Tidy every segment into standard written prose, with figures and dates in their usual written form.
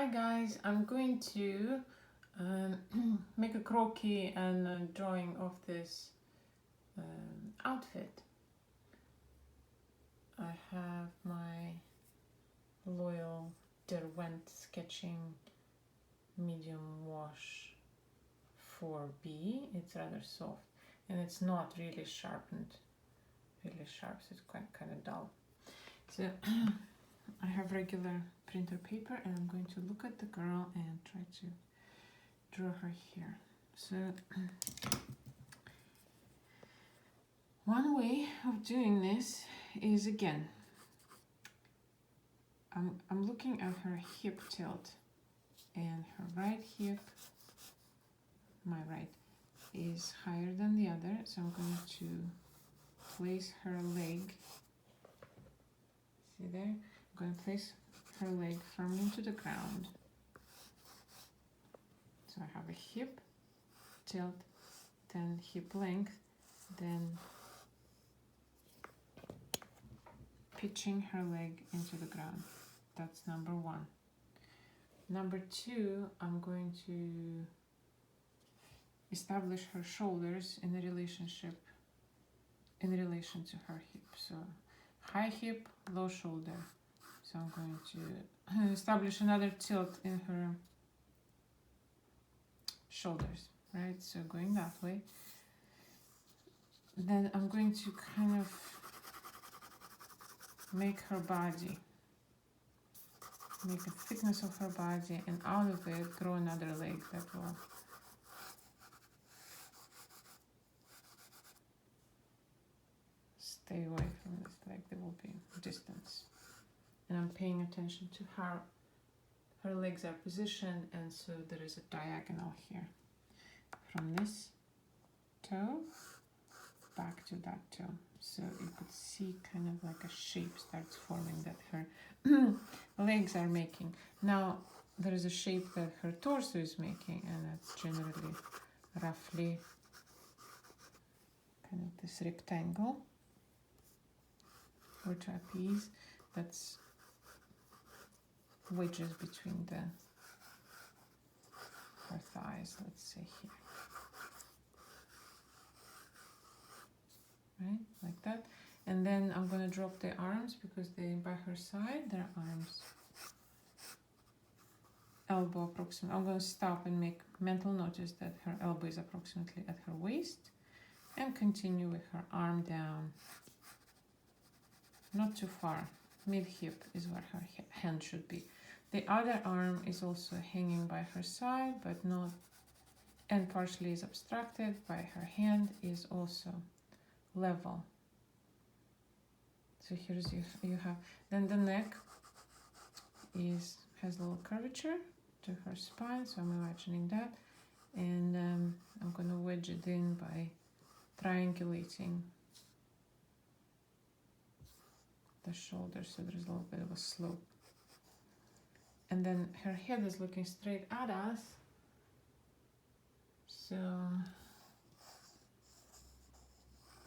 Hi guys, I'm going to make a croquis and a drawing of this outfit. I have my Loyal Derwent Sketching Medium Wash 4B. It's rather soft and it's not really sharpened, so it's quite kind of dull. So I have regular printer paper and I'm going to look at the girl and try to draw her here. So one way of doing this is, again, I'm looking at her hip tilt, and her right hip, my right, is higher than the other, so I'm going to place her leg, see there? I'm going to place her leg firmly into the ground. So I have a hip tilt, then hip length, then pitching her leg into the ground. That's number one. Number two, I'm going to establish her shoulders in a relationship, in relation to her hip. So high hip, low shoulder. So I'm going to establish another tilt in her shoulders, right? So going that way. Then I'm going to kind of make her body, make a thickness of her body, and out of it grow another leg that will stay away from this leg. There will be distance. And I'm paying attention to how her legs are positioned, and so there is a diagonal here from this toe back to that toe. So you could see kind of like a shape starts forming that her legs are making. Now there is a shape that her torso is making, and that's generally roughly kind of this rectangle or trapeze that's wedges between her thighs, let's say here. Right, like that. And then I'm going to drop the arms because they by her side, their arms elbow approximate. I'm going to stop and make mental notice that her elbow is approximately at her waist, and continue with her arm down, not too far. Mid hip is where her hand should be. The other arm is also hanging by her side, but not, and partially is obstructed by her hand is also level. So here's you have, then the neck has a little curvature to her spine, so I'm imagining that, and I'm going to wedge it in by triangulating the shoulder, so there's a little bit of a slope. And then her head is looking straight at us, so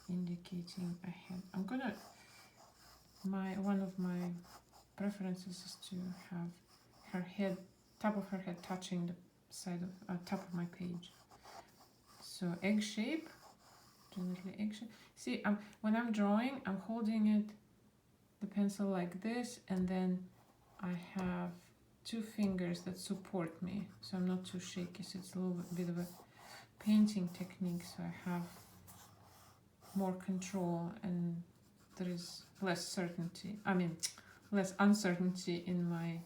indicating a head. I'm gonna, one of my preferences is to have her head, top of her head touching the side of top of my page. So egg shape, generally egg shape. See, when I'm drawing, I'm holding it, the pencil like this, and then I have two fingers that support me, so I'm not too shaky. So it's a little bit of a painting technique, so I have more control and there is less certainty, less uncertainty in my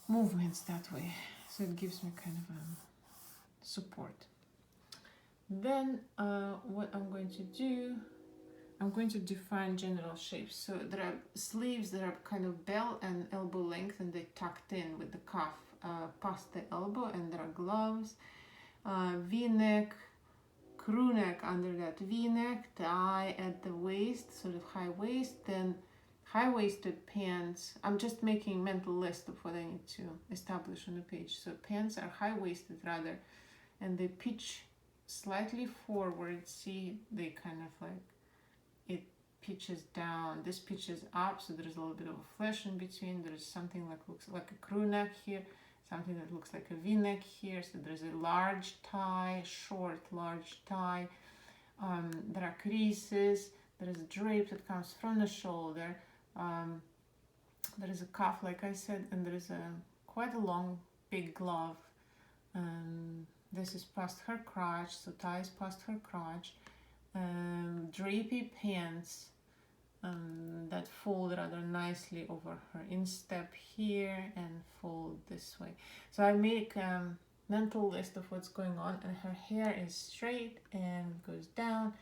movements that way. So it gives me kind of support. Then what I'm going to do, I'm going to define general shapes. So there are sleeves that are kind of bell and elbow length, and they tucked in with the cuff past the elbow, and there are gloves, V-neck, crew neck under that V-neck, tie at the waist, sort of high waist, then high-waisted pants. I'm just making a mental list of what I need to establish on the page. So pants are high-waisted rather, and they pitch slightly forward. See, they kind of like, it pitches down, this pitches up, so there's a little bit of a flash in between. There's something like looks like a crew neck here, something that looks like a v-neck here, so there's a large tie, short large tie. There are creases, there is a drape that comes from the shoulder, there is a cuff like I said, and there is a quite a long big glove. This is past her crotch, so tie is past her crotch. Drapey pants that fold rather nicely over her instep here and fold this way. So I make a mental list of what's going on, and her hair is straight and goes down,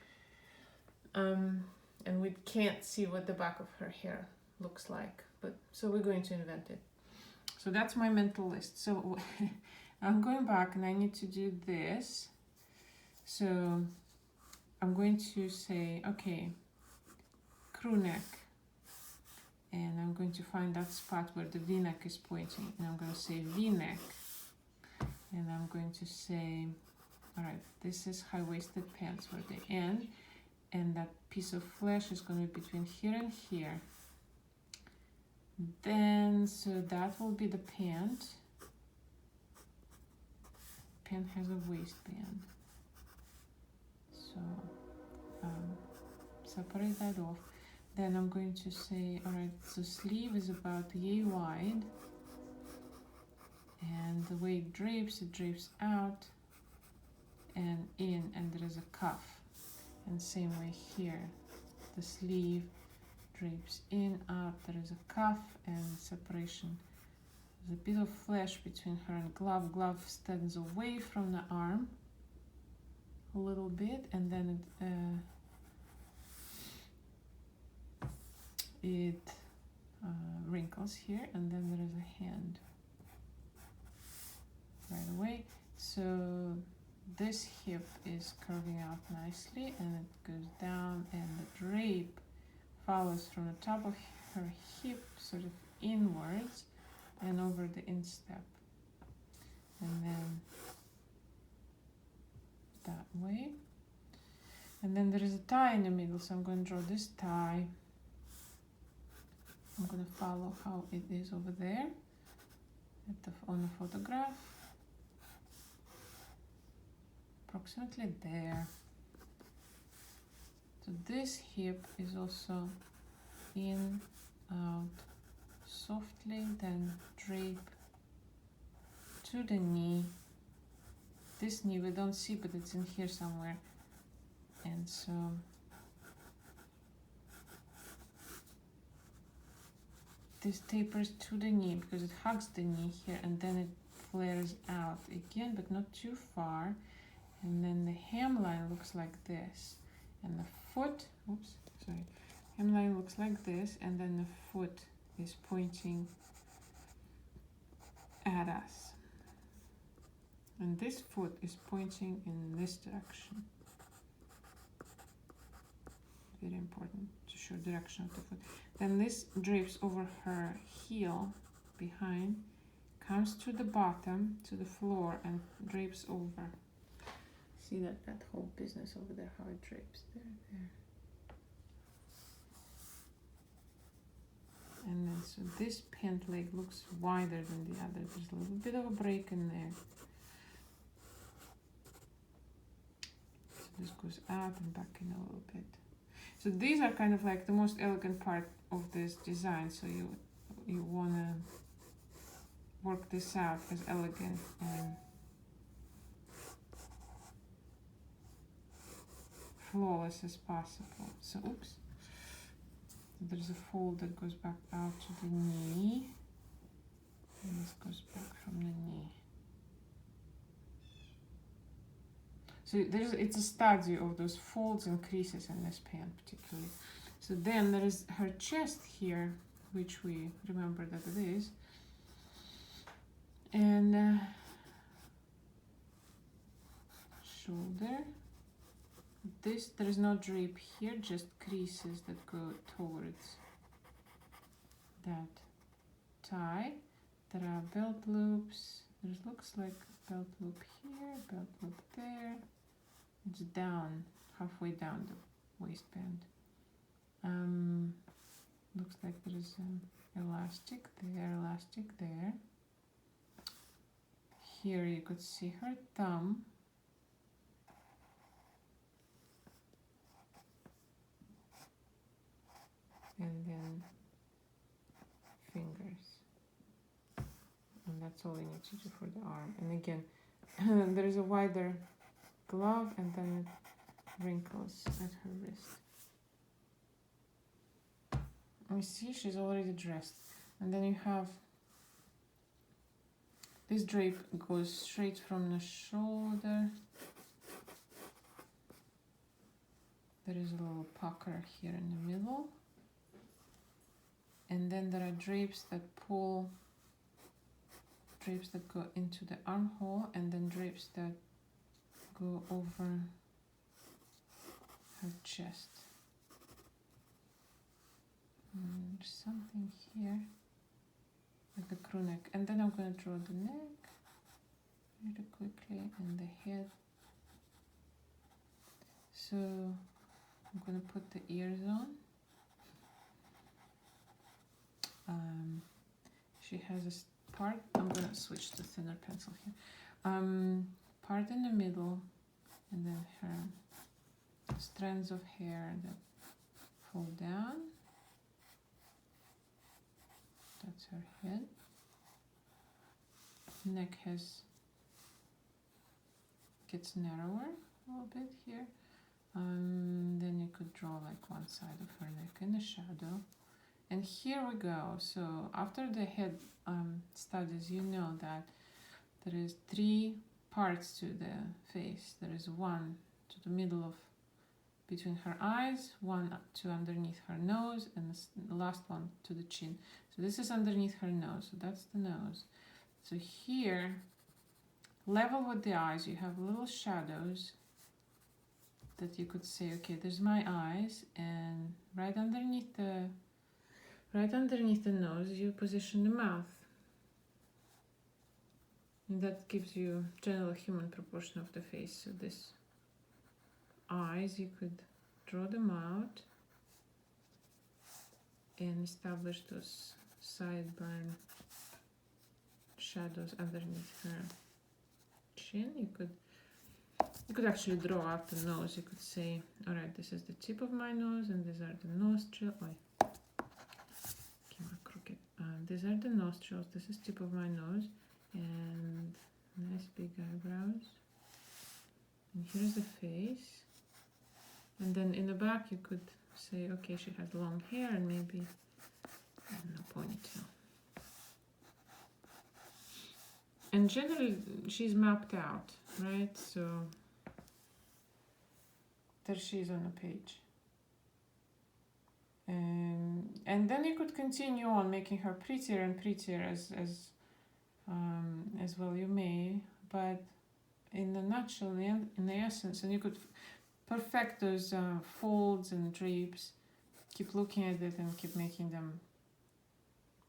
and we can't see what the back of her hair looks like, but so we're going to invent it. So that's my mental list. So I'm going back and I need to do this. So I'm going to say, okay, crew neck, and I'm going to find that spot where the v-neck is pointing, and I'm going to say v-neck, and I'm going to say, all right, this is high-waisted pants where they end, and that piece of flesh is going to be between here and here. Then, so that will be the pant. Pant has a waistband. So separate that off. Then I'm going to say, all right, the sleeve is about yay wide, and the way it drapes out and in, and there is a cuff, and same way here, the sleeve drapes in, out, there is a cuff and separation. There's a bit of flesh between her and glove. Glove stands away from the arm a little bit, and then it wrinkles here, and then there is a hand right away. So this hip is curving out nicely, and it goes down, and the drape follows from the top of her hip sort of inwards and over the instep, and then that way. And then there is a tie in the middle, so I'm going to draw this tie. I'm going to follow how it is over there on the photograph, approximately there. So this hip is also in, out, softly, then drape to the knee. This knee we don't see, but it's in here somewhere, and so this tapers to the knee because it hugs the knee here, and then it flares out again, but not too far. And then the hemline looks like this, and the foot, hemline looks like this, and then the foot is pointing at us. And this foot is pointing in this direction. Very important to show direction of the foot. Then this drapes over her heel behind, comes to the bottom, to the floor, and drapes over. See that whole business over there, how it drapes there. And then so this pant leg looks wider than the other. There's a little bit of a break in there. So this goes out and back in a little bit. So these are kind of like the most elegant part of this design. So you want to work this out as elegant and flawless as possible. So oops. There's a fold that goes back out to the knee, and this goes back from the knee. So it's a study of those folds and creases in this pant particularly. So then there is her chest here, which we remember that it is, and shoulder. There is no drape here, just creases that go towards that tie. There are belt loops. There looks like a belt loop here, belt loop there. It's down, halfway down the waistband. Looks like there is an elastic there. Here you could see her thumb. And then fingers. And that's all you need to do for the arm. And again, there is a wider glove and then it wrinkles at her wrist. You see, she's already dressed. And then you have this drape goes straight from the shoulder. There is a little pucker here in the middle. And then there are drapes that pull, drapes that go into the armhole, and then drapes that go over her chest. And something here, like the crew neck. And then I'm going to draw the neck really quickly and the head. So I'm going to put the ears on. She has a part, I'm going to switch to thinner pencil here. Part in the middle, and then her strands of hair that fall down. That's her head. Neck gets narrower a little bit here. Then you could draw like one side of her neck in the shadow. And here we go. So after the head studies, you know that there is 3 parts to the face. There is one to the middle of between her eyes, one to underneath her nose, and the last one to the chin. So this is underneath her nose, so that's the nose. So here, level with the eyes, you have little shadows that you could say, okay, there's my eyes, and right underneath the nose, you position the mouth. And that gives you general human proportion of the face. So this eyes, you could draw them out and establish those sideburn shadows underneath her chin. You could actually draw out the nose. You could say, all right, this is the tip of my nose, and these are the nostrils. Crooked. These are the nostrils. This is tip of my nose, and nice big eyebrows. And here's the face. And then in the back, you could say, okay, she has long hair and maybe, I don't know, ponytail. And generally, she's mapped out, right? So there she is on the page. And then you could continue on making her prettier and prettier as well you may, but in the nutshell, in the essence, and you could perfect those folds and drapes, keep looking at it and keep making them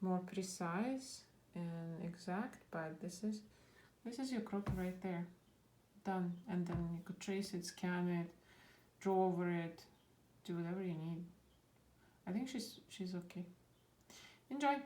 more precise and exact. But this is your crook right there, done. And then you could trace it, scan it, draw over it, do whatever you need. I think she's okay. Enjoy.